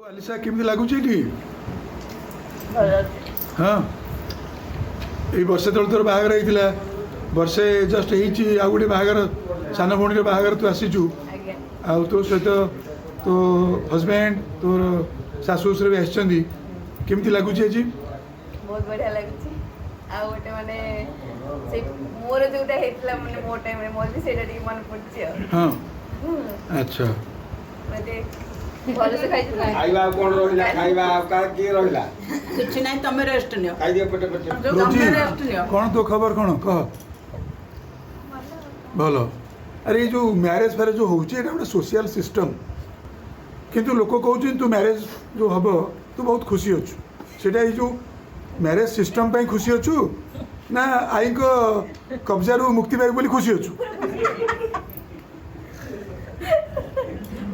आलिशा केमती लगुच हाँ ये वर्षे तले तोर बाहागर होता वर्षे जस्ट हो गोटे बाहागर सान भौणी बाहागर तू आसीचु आ तो सहित तो हजबैंड तोर शाशु शशुर भी आसछन्ती केमती लगुच आज बहुत बढ़िया लगुच आ गोटे माने से मोर जोटा हेतला माने मोर टाइम रे मोर भी सेटा टी मन पड़छ हाँ अच्छा मते भल से खाइ खाइबा कोन रहिला खाइबा का के रहिला कुछ नहीं तमे रेस्ट नियो खाइ दियो पटे पटे जो तमे रेस्ट नियो कौन तो खबर कौन कह भल अरे ये जो मैरेज फैरेज जो होचे एटा गोटे सोशल सिस्टम किंतु लोक कहउछ तू मैरेज जो हब तू बहुत खुशी अछु सेटा ये जो मैरेज सिस्टम पे खुशी अछु ना आई को कब्जा रू मुक्ति पाई बोली खुशी अछु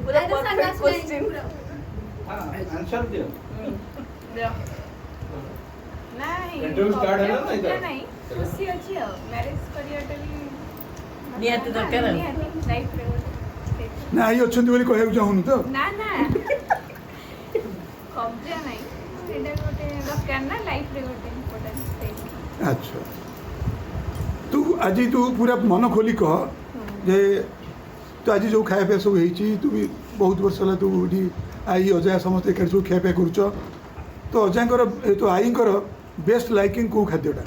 पूरा परफेक्ट क्वेश्चन आंसर दियो नहीं इंटरव्यू स्टार्ट है ना इधर नहीं खुशी अछि मैरिज करियाटा भी नियत दरकार लाइफ रे ना आई अछंती बोली कहू चाहूनु तो ना ना कब्जा नहीं सेटा गोटे दरकार ना लाइफ रे गोटे इम्पोर्टेंट अच्छा तू आज तू पूरा मन खोली कह जे तो आज जो खाया पिया सब होती तू भी बहुत वर्ष है तू ये आई अजा समस्त एक सब खाया पिया कर तो अजाकर तो आईकर बेस्ट लाइकिंग कौ खाद्यटा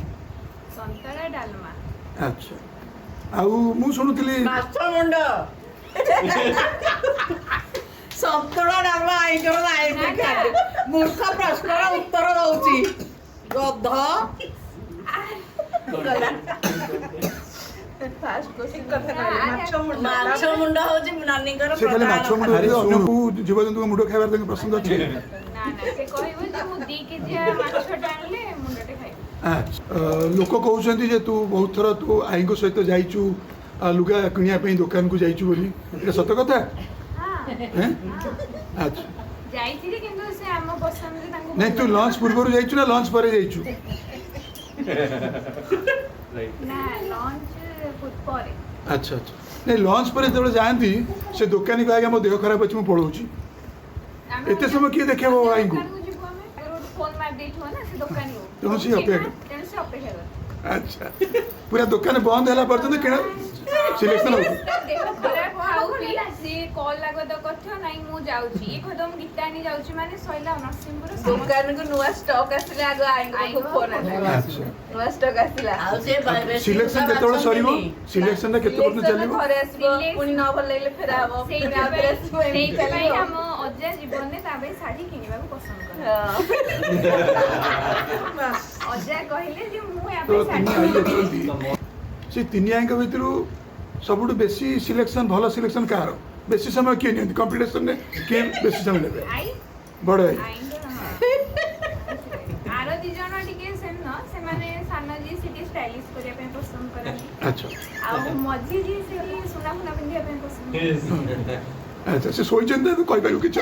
संतरा डालमा अच्छा आउ मु शुणुली माछ मुंड संतुला डालमा आई करो आई पे मूर्ख प्रश्नर उत्तर दउची गध फास्ट क्वेश्चन कथा माछ मुंड होची नानी कर से खाली माछ मुंड अन्य को जीवजंतु को मुंड खाइबार तक पसंद अछि ना ना से कहबो जे मु 2 केजी माछ डालले मुंडटे खाइ अच्छा लोक कहउछन्ती जे तू बहुत थर तू आई को सहित जाइचु लुगा किनिया पे दुकान को जाइचु बोली एटा सत कथा हां हैं अच्छा जाइथिले किंतु से हम पसंद रे तांको नहीं तू लंच पूर्व जाइचु ना लंच पर जाइचु ना लंच फुड परे अच्छा अच्छा नहीं लंच पर जो जाती से दुकानी को आगे मो देह खराब अच्छे मुझे पढ़ाऊँगी एत समय किए देखे आई को फोन मार देथो ना से दुकानी हो तेणु से अपेक्षा तेणु से अपेक्षा कर अच्छा पूरा दुकान बंद है पर्यटन किण सिलेक्शन हो देह खराब खाऊ भी से कॉल लागो तो कथो नाही मु जाउची ए खदम गीतानी जाउची माने सइला नरसिंहपुर दुकान को नुवा स्टॉक आसिले आगो आई को फोन आला अच्छा नुवा स्टॉक आसिला आउ से सिलेक्शन केतବେଳେ ସରିବ सिलेक्शन କେତେ ପର୍ଯ୍ୟନ୍ତ ଚାଲିବ घरे आसीबो पुनी न भल लागले फेर आबो सेटा सेई हम अज्जा जीवन ने ताबे साड़ी किनिबा को पसंद करे अज्जा कहिले जे मु या तो पे तीन आई साड़ी अछंती से तीन आई भितर सबुठु बेसी सिलेक्शन भल सिलेक्शन कार बेसी समय किए नियंती कंपटीशन में किए बेसी समय नेबे आई बड़ आई आर दी जण टिके सेम न से माने सानो जी सिटी स्टाइलिश करिया पे पसंद करनी अच्छा आ मजी जी सिटी सुना सुना पिंदिया पे पसंद अच्छा से सोइचंदा तो कहि पाइबो किछ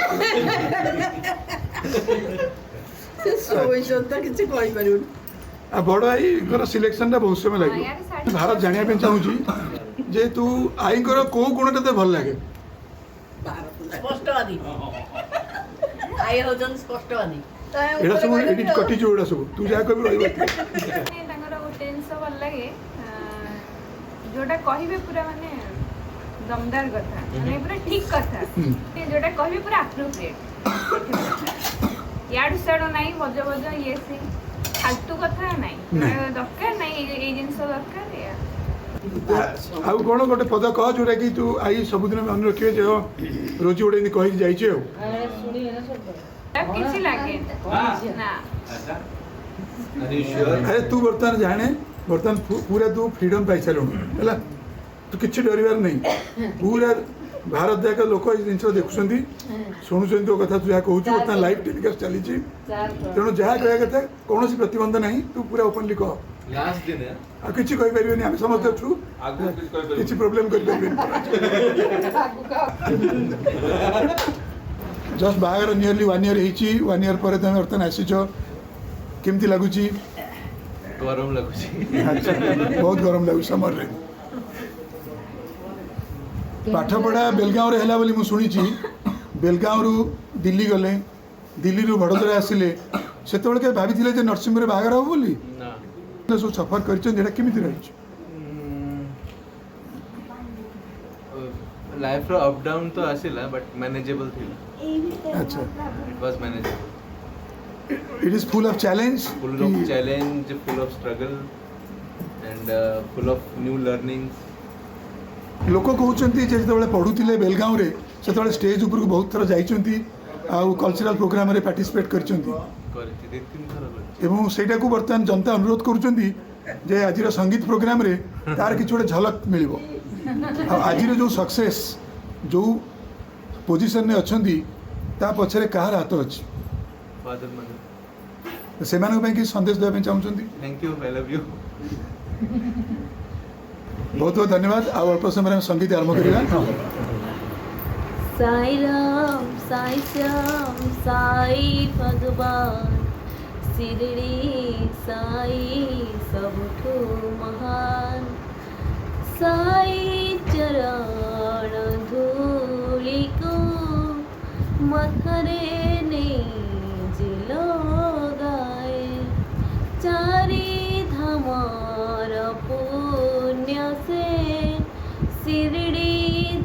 से सोई जोता किछ कहि परिउ आ बड़ आई कर सिलेक्शन बहुत समय लगे भारत जानिया पे चाहूँ जे तू आई कर को गुण ते भल लगे स्पष्टवादी आई होजन स्पष्टवादी एडा सब एडिट कटी जो एडा सब तू जा कभी रहइबो तांगर गोटे जिनस भल लगे जोटा कहिबे पूरा माने दमदार कथा माने पूरा ठीक कथा ते जोटा कहिबे पूरा एप्रोप्रिएट याडू साडू नाही बज बज ये से फालतू कथा नाही दरकार नाही ए जिनस दरकार या आ कौन गोटे पद कह जोटा कि तू आई सबुदिन मन रखिए जो रोजी गोटे कही जाइए किसी लागे ना अरे तू बर्तमान जाने बर्तमान पूरा तू फ्रीडम पाई सारू है तू किसी डर नहीं पूरा भारत जाक लोक जिन देखुं शुणुं तो कथा तू जहाँ कहूँ बर्तमान लाइव टेलीकास्ट चली तेणु जहाँ कह कथा कौन प्रतिबंध ना तू पूरा ओपनली कह लास्ट दिन है आ किछि कहि परिबेनी हम समस्त अछु किछि प्रॉब्लम कर परिबेनी जस्ट बागर नियरली 1 ईयर हेची 1 ईयर पर तमे वर्तन आसीचो केमती लागुची गरम लागुची अच्छा बहुत गरम लागु समर रे पाठ पढ़ा बेलगाँव रे हला बोली मु सुनिची बेलगाँव रु दिल्ली गले दिल्ली रू बड़ोदरा आसिले सेतबेले के भाबिथिले जे नरसिंहपुर बाहागर हो बोली ना सब सफर करछन जेटा केमिति रहिछ लाइफ रो अप डाउन तो आसिला बट मैनेजेबल थिला अच्छा it was manageable it is full of challenge full of challenge full of struggle and full of new learnings लोक कहते जिते पढ़ुले बेलगाँव रे से स्टेज ऊपर बहुत थर जाइंट आउ कल्चरल प्रोग्राम रे पार्टिसिपेट करछंती करछि दे तीन थर करछि एवं सेटा को बर्तमान जनता अनुरोध करुछंती जे आज संगीत प्रोग्राम रे तार किछ गोटे झलक मिलिबो आज जो सक्सेस जो पोजिशन ने अछंती ता पछरे कहार हाथ अछि फादर मदर से मानक ପାଇଁ कि संदेश देबा ପାଇଁ चाहुछंती thank you I love you बहुत बहुत धन्यवाद आ अल्प समय में संगीत आरंभ करिया साई राम साई श्याम साई भगवान शिरडी साई सबठू महान साई चरण धूलि को मथरे निज लगाए चारि धामर पुण्य से शिरडी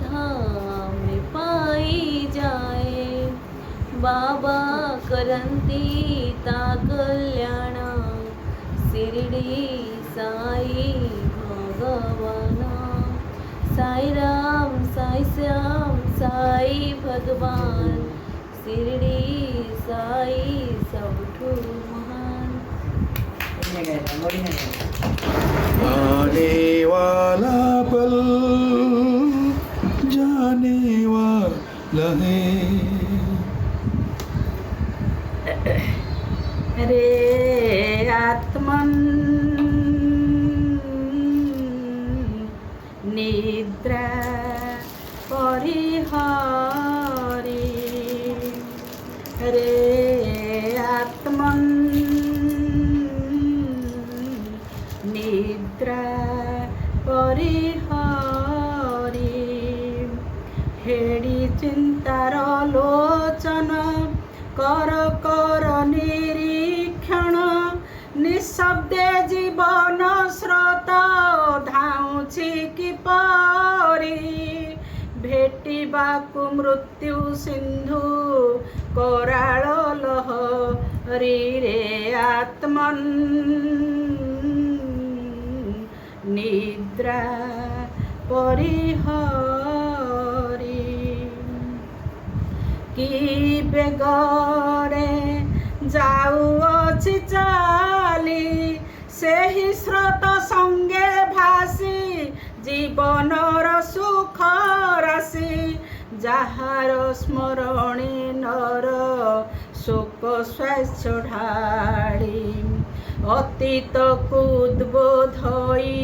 धाम में पाई जाए बाबा करंती ता कल्याण शिरडी साई भगवान साई राम साई श्याम साई भगवान शिरडी साई सबठू महान आने वाला पल जाने वाला है रे आत्मन निद्रा परिहारी रे आत्मन निद्रा परिहारी हेडी चिंतार लोचन कर कर निरीक्षण निशब्दे जीवन स्रोत धाउछि किपरि भेटिबाकु मृत्यु सिंधु कराळ लहरी रे आत्मन निद्रा परिहारी कि बेगरे जाउअछि चाली सेहि स्रोत संगे भासी जीवनर सुख राशि जाहार स्मरणी नर शोक स्वास्थ्य ढाड़ी अतीत को उद्बोधई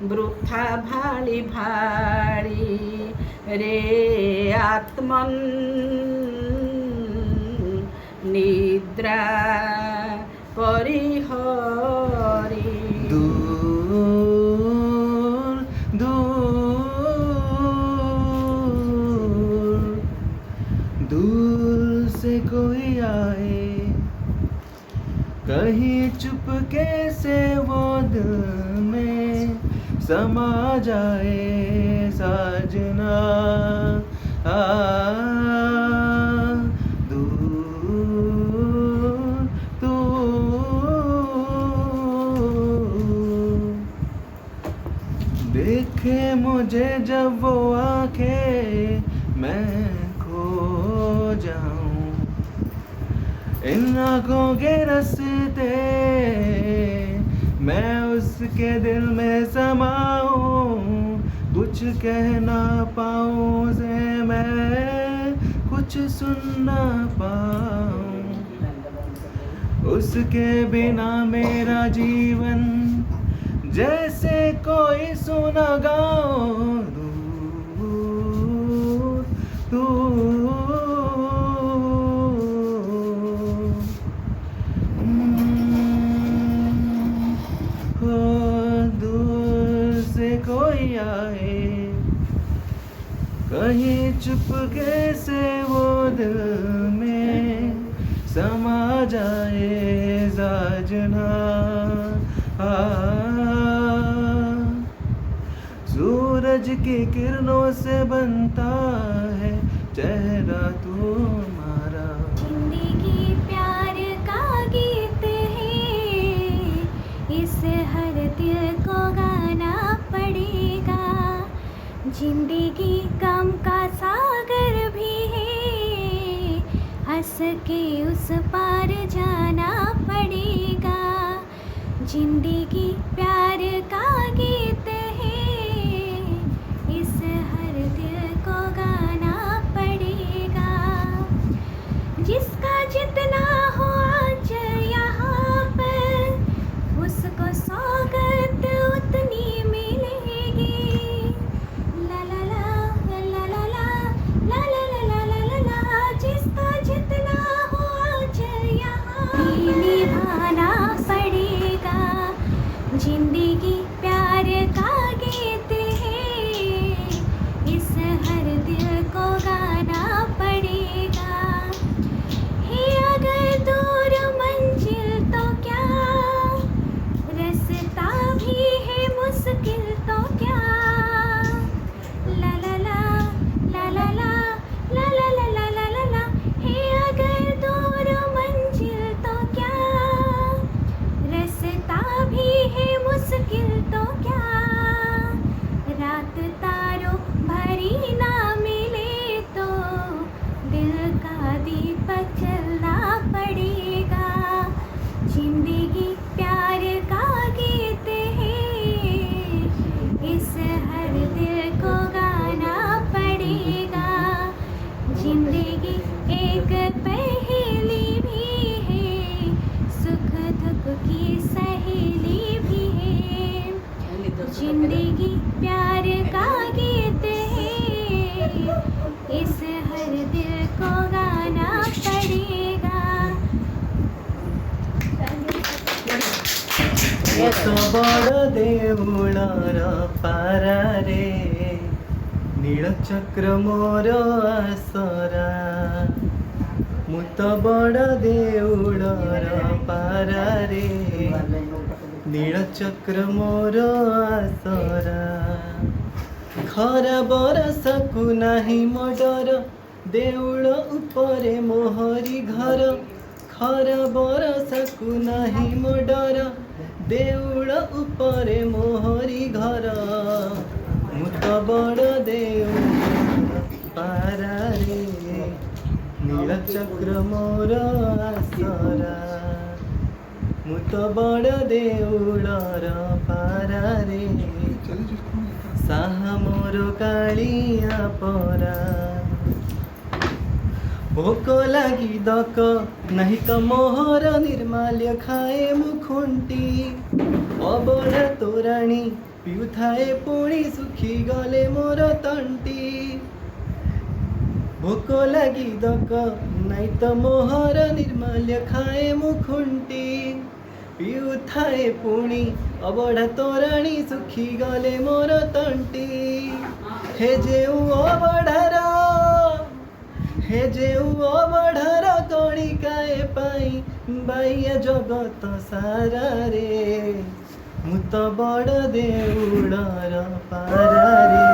वृथा भाली भाड़ी रे आत्मन निद्रा परिहरी दूर दूर दूर से कोई आए कहीं चुपके से वो दिल में समा जाए साजना दूर दूर देखे मुझे जब वो आंखें मैं खो जाऊं इन आँखों के रास्ते मैं उसके दिल में समाऊं कुछ कह ना पाऊं से मैं कुछ सुन ना पाऊं उसके बिना मेरा जीवन जैसे कोई सुना गाओ दूर दूर दूर से कोई आए कहीं चुपके से वो दिल में समा जाए साजना सूरज की किरणों से बनता है चेहरा तुम्हारा। जिंदगी प्यार का गीत है, इस हर दिल को गाना पड़ेगा। जिंदगी गम का सागर भी है, हंस के उस पार जाना पड़ेगा। जिंदगी प्यार का गीत है, इस हर दिल को गाना पड़ेगा। जिसका जितना हो आज यहाँ पर, उसको सौगत उतनी मिलेगी। ला ला ला ला ला ला ला ला ला ला ला ला ला। जिसका जितना हो आज यहाँ निभाना पड़ेगा। जिंदगी प्यार का गीत है, इस हर दिल को गाना पड़ेगा। है अगर दूर मंजिल तो क्या, रास्ता भी है मुश्किल तो क्या। ला ला ला ला ला ला ला ला ला ला ला ला ला। है अगर दूर मंजिल तो क्या, रास्ता भी है मुश्किल तो क्या। रात तारों भरी ना मिले तो, दिल का दीपक जलना पड़ेगा। जिंदगी प्यार का गीत है, इस हर दिल को गाना पड़ेगा। जिंदगी एक पहेली भी है, सुख दुख की सहेली भी है। जिंदगी प्यार का गीत है, इस हर दिल को गाना पड़ेगा। तो बड़ देउळर पारारे नीलचक्र मोर आसरा। मु तो बड़ देउळर पारारे नीलचक्र मोर आसरा। खरा बरसकु नाही मो डर, देउळ उपरे मोहरी घर। खरा बरसकु नाही मो डर, देउळ उपरे मोहरी घर। मु तो बड़ देउळ पारारे नीलचक्र मोर आसरा। मु तो बड़ देउळर पारारे साहा मोर कालिया परा। भोक लागी दक नहीं तो मोहर निर्माल्य खाए मुखुंटी। अबड़ा तोराणी पिउथाए पुणी सुखी गले मोर तंटी। भोक लागी दक नहीं तो मोहर निर्माल्य खाए मुखुंटी। पिउथाए पुणी अबड़ा तोराणी सुखी गले मोर तंटी। हे जेउ अबड़ार, हे जेउ अबड़ार कणिकाए पाई बाह्य जगत सारा रे। मु तो बड़ देउळर पारारे।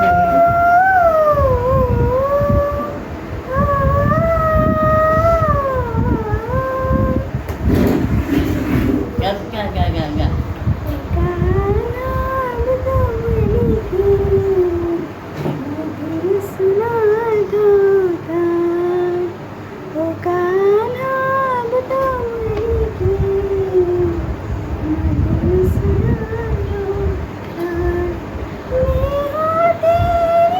मेरा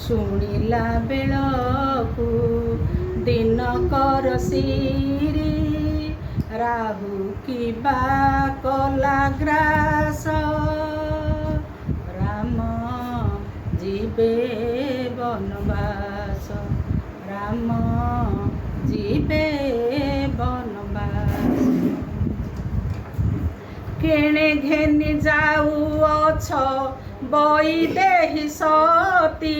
ଶୁଣିଲା ବେଳକୁ ଦିନକର ସିରି ରାହୁ କିବା କଲା ଗ୍ରାସ ରାମ ଯିବେ ବନବାସ ରାମ ଯିବେ ବନବାସ କେଣେ ଘେନି ଯାଉଅଛ ବୈଦେହୀ ସତୀ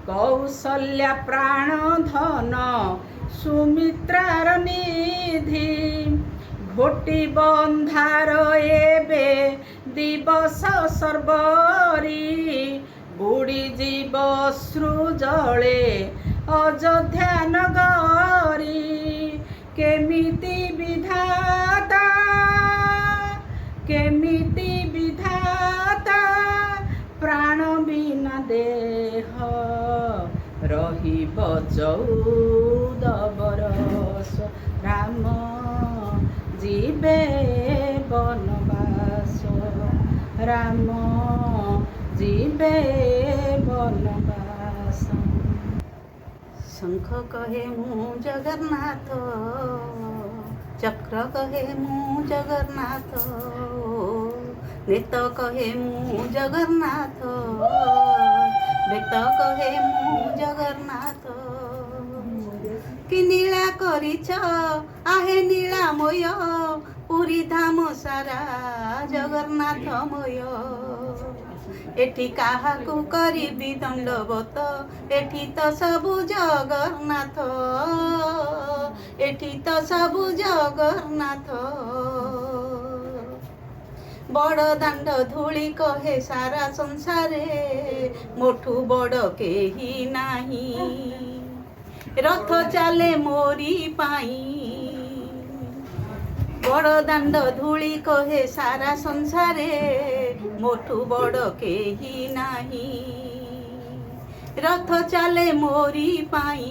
କୌଶଲ୍ୟା ପ୍ରାଣ ଧନ ସୁମିତ୍ରାର ନିଧି ଘୋଟି ବନ୍ଧାର ଏବେ ଦିବସ ସର୍ବରି ବୁଡ଼ିଯିବ ସୃଜଳେ ଅଯୋଧ୍ୟା ନଗରୀ କେମିତି ବିଧାତା କେମିତି ବିଧାତା ପ୍ରାଣ ବିନା ଦେହ ରହିବ 14 ବରଷ ରାମ ଯିବେ ବନବାସ ରାମ ଯିବେ ବନବାସ ଶଙ୍ଖ କହେ ମୁଁ ଜଗନ୍ନାଥ ଚକ୍ର କହେ ମୁଁ ଜଗନ୍ନାଥ ନେତ କହେ ମୁଁ ଜଗନ୍ନାଥ ବେତ କହେ ମୁଁ ଜଗନ୍ନାଥ କି ନୀଳା କରିଛ ଆହେ ନୀଳାମୟ ପୁରୀ ଧାମ ସାରା ଜଗନ୍ନାଥମୟ ଏଠି କାହାକୁ କରିବି ଦଣ୍ଡବତ ଏଠି ତ ସବୁ ଜଗନ୍ନାଥ ଏଠି ତ ସବୁ ଜଗନ୍ନାଥ ବଡ଼ ଦାଣ୍ଡ ଧୂଳି କହେ ସାରା ସଂସାରେ ମୋଠୁ ବଡ଼ କେହି ନାହିଁ ରଥ ଚାଲେ ମୋରି ପାଇଁ ବଡ଼ ଦାଣ୍ଡ ଧୂଳି କହେ ସାରା ସଂସାରେ ମୋଠୁ ବଡ଼ କେହି ନାହିଁ ରଥ ଚାଲେ ମୋରି ପାଇଁ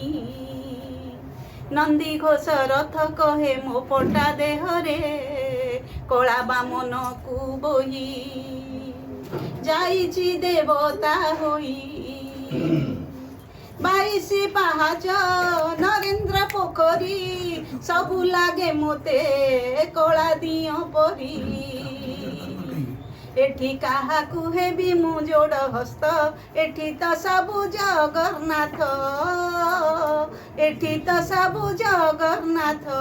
ନନ୍ଦୀ ଘୋଷ ରଥ କହେ ମୋ ପଟା ଦେହରେ କଳା ବାମନକୁ ବୋହି ଯାଇଛି ଦେବତା ହୋଇ 22 ପାହାଚ ନରେନ୍ଦ୍ର ପୋଖରୀ ସବୁ ଲାଗେ ମୋତେ କଳା ଦିଅ ପରି ଏଠି କାହାକୁ ହେବି ମୁଁ ଯୋଡ଼ ହସ୍ତ ଏଠି ତ ସବୁ ଜଗନ୍ନାଥ ଏଠି ତ ସବୁ ଜଗନ୍ନାଥ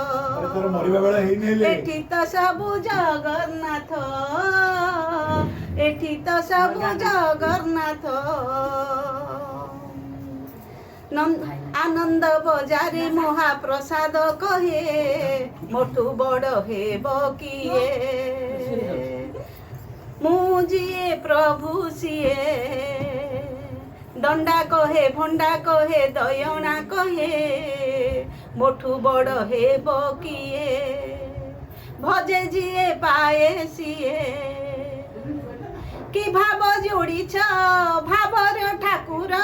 ଏଠି ତ ସବୁ ଜଗନ୍ନାଥ ଏଠି ତ ସବୁ ଜଗନ୍ନାଥ ଆନନ୍ଦ ବଜାରେ ମହାପ୍ରସାଦ କହେ ମୋଠୁ ବଡ଼ ହେବ କିଏ ମୁଁ ଯିଏ ପ୍ରଭୁ ସିଏ ଦଣ୍ଡା କହେ ଭଣ୍ଡା କହେ ଦୟଣା କହେ ମୋଠୁ ବଡ଼ ହେବ କିଏ ଭଜେ ଯିଏ ପାଏ ସିଏ କି ଭାବ ଯୋଡ଼ିଛ ଭାବର ଠାକୁର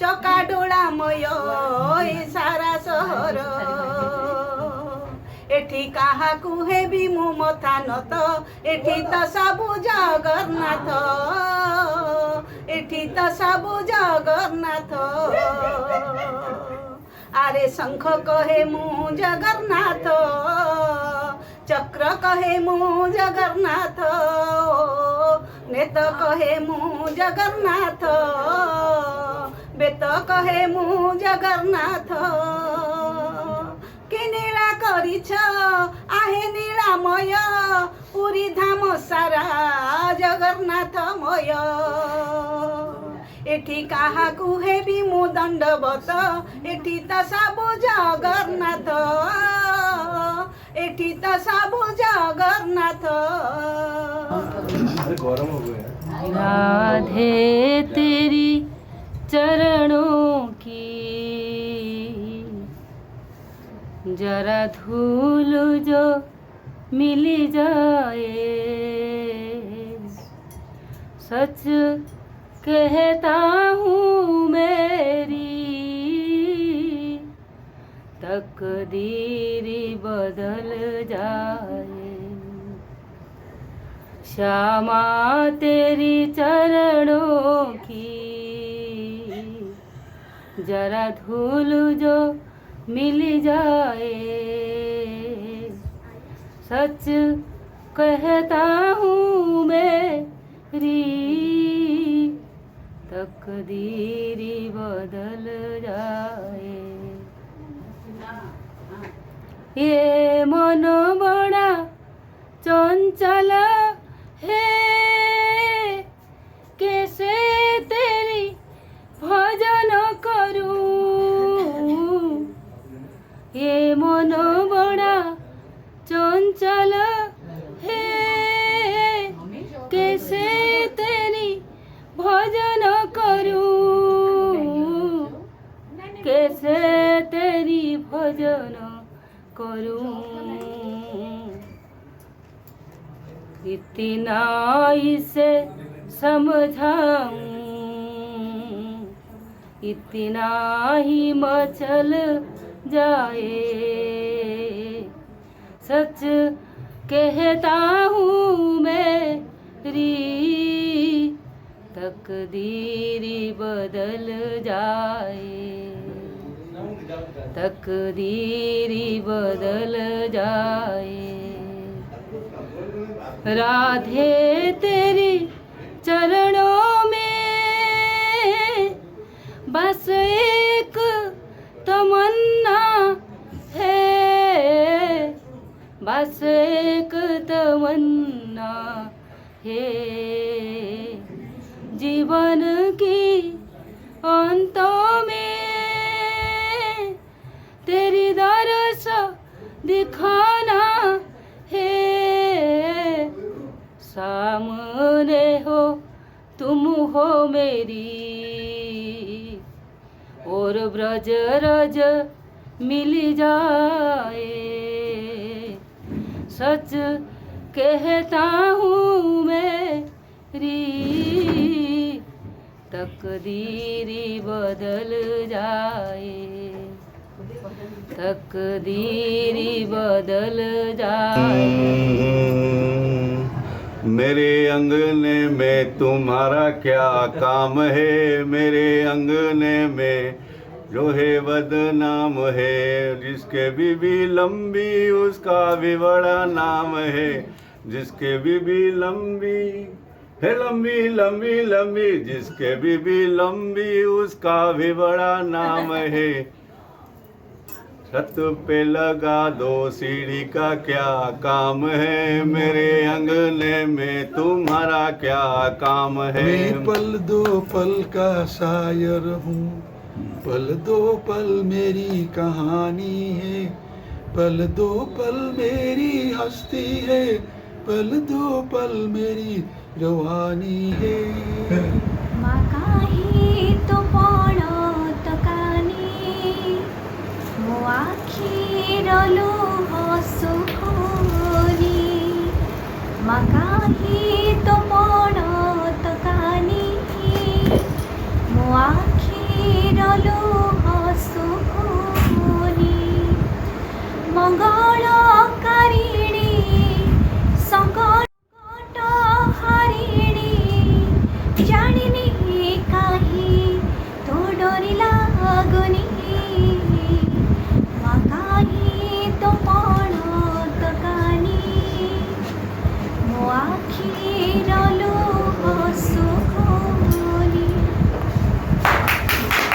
ଚକା ଡୋଳାମୟ ଏ ସାରା ସହର ଏଠି କାହାକୁ ହେବି ମୁଁ ମଥା ନତ ଏଠି ତ ସବୁ ଜଗନ୍ନାଥ ଏଠି ତ ସବୁ ଜଗନ୍ନାଥ ଆରେ ଶଙ୍ଖ କହେ ମୁଁ ଜଗନ୍ନାଥ ଚକ୍ର କହେ ମୁଁ ଜଗନ୍ନାଥ ନେତ କହେ ମୁଁ ଜଗନ୍ନାଥ ବେତ କହେ ମୁଁ ଜଗନ୍ନାଥ କି ନୀଳା କରିଛ ଆହେ ନୀଳାମୟ ପୁରୀ ଧାମ ସାରା ଜଗନ୍ନାଥମୟ ଏଠି କାହାକୁ ହେବି ମୁଁ ଦଣ୍ଡବତ ଏଠି ତ ସବୁ ଜଗନ୍ନାଥ ଏଠି ତ ସବୁ ଜଗନ୍ନାଥ गरम हो गया राधे तेरी चरणों की जरा धूल जो मिल जाए सच कहता हूँ मेरी तकदीर बदल जाए श्यामा तेरी चरणों की जरा धूल जो मिल जाए, सच कहता हूँ मेरी तकदीरी बदल जाए। ये मन बड़ा चंचल है, कैसे तेरी भजन करूं। ये मन बड़ा चंचल है, कैसे तेरी भजन करूं, कैसे तेरी भजन करूं। इतना इसे समझाऊं, इतना ही मचल जाए। सच कहता हूँ मेरी तकदीरी बदल जाए, तकदीरी बदल जाए। राधे तेरी चरणों में बस एक तमन्ना है, बस एक तमन्ना है। जीवन की अंतों में तेरी दरस दिखाना है। सामने हो तुम हो मेरी, और ब्रज रज मिल जाए। सच कहता हूँ मेरी तकदीरी बदल जाए, तकदीरी बदल जाए। मेरे अंगने में तुम्हारा क्या काम है, मेरे अंगने में जो है बदनाम है। जिसके बीबी लंबी उसका भी बड़ा नाम है, जिसके बीबी लंबी है, लंबी लंबी लंबी, जिसके बीबी लंबी उसका भी बड़ा नाम है। छत पे लगा दो सीढ़ी का क्या काम है, मेरे अंगने में तुम्हारा क्या काम है। मैं पल दो पल का शायर हूँ, पल दो पल मेरी कहानी है, पल दो पल मेरी हस्ती है, पल दो पल मेरी जवानी है। माकाही तो पड़त कानी मो आखिरलु हसुखोरी, माकाही तो पड़त कानी मो आखिरलु हसुखोरी। मंगल